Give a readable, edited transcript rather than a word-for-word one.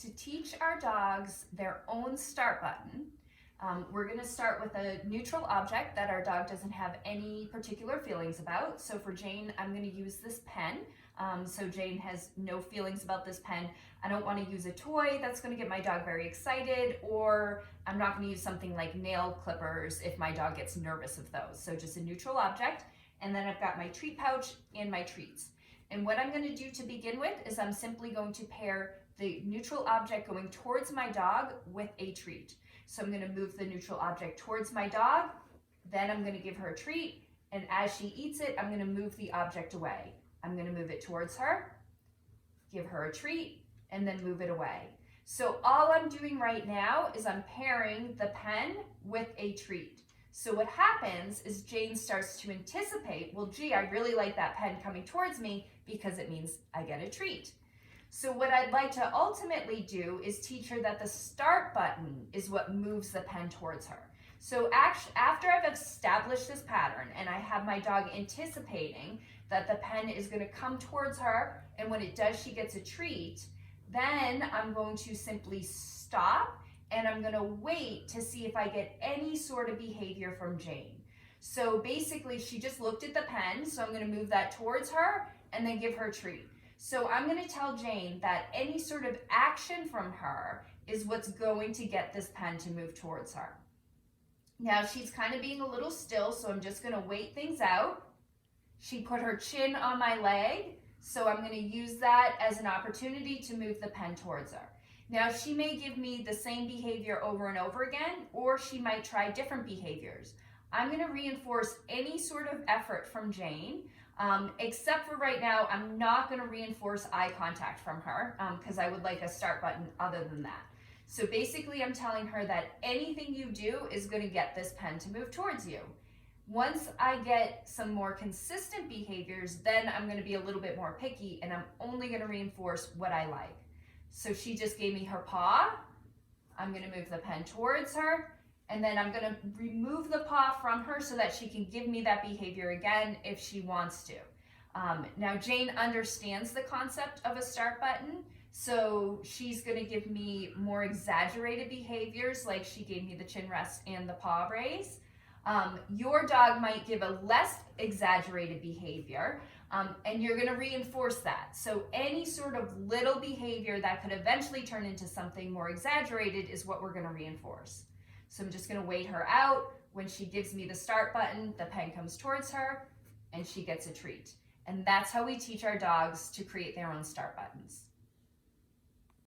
To teach our dogs their own start button, we're going to start with a neutral object that our dog doesn't have any particular feelings about. So for Jane, I'm going to use this pen. So Jane has no feelings about this pen. I don't want to use a toy that's going to get my dog very excited, or I'm not going to use something like nail clippers if my dog gets nervous of those. So just a neutral object. And then I've got my treat pouch and my treats. And what I'm going to do to begin with is I'm simply going to pair the neutral object going towards my dog with a treat. So I'm going to move the neutral object towards my dog, then I'm going to give her a treat, and as she eats it, I'm going to move the object away. I'm going to move it towards her, give her a treat, and then move it away. So all I'm doing right now is I'm pairing the pen with a treat. So what happens is Jane starts to anticipate, well, gee, I really like that pen coming towards me because it means I get a treat. So what I'd like to ultimately do is teach her that the start button is what moves the pen towards her. So after I've established this pattern and I have my dog anticipating that the pen is going to come towards her, and when it does, she gets a treat, then I'm going to simply stop and I'm going to wait to see if I get any sort of behavior from Jane. So basically, she just looked at the pen, so I'm going to move that towards her and then give her a treat. So I'm going to tell Jane that any sort of action from her is what's going to get this pen to move towards her. Now she's kind of being a little still, so I'm just going to wait things out. She put her chin on my leg, so I'm going to use that as an opportunity to move the pen towards her. Now she may give me the same behavior over and over again, or she might try different behaviors. I'm going to reinforce any sort of effort from Jane. Except for right now, I'm not going to reinforce eye contact from her because I would like a start button other than that. So basically, I'm telling her that anything you do is going to get this pen to move towards you. Once I get some more consistent behaviors, then I'm going to be a little bit more picky and I'm only going to reinforce what I like. So she just gave me her paw. I'm going to move the pen towards her. And then I'm going to remove the paw from her so that she can give me that behavior again if she wants to. Now Jane understands the concept of a start button, so she's going to give me more exaggerated behaviors, like she gave me the chin rest and the paw raise. Your dog might give a less exaggerated behavior, and you're going to reinforce that. So any sort of little behavior that could eventually turn into something more exaggerated is what we're going to reinforce. So I'm just going to wait her out. When she gives me the start button, the pen comes towards her and she gets a treat. And that's how we teach our dogs to create their own start buttons.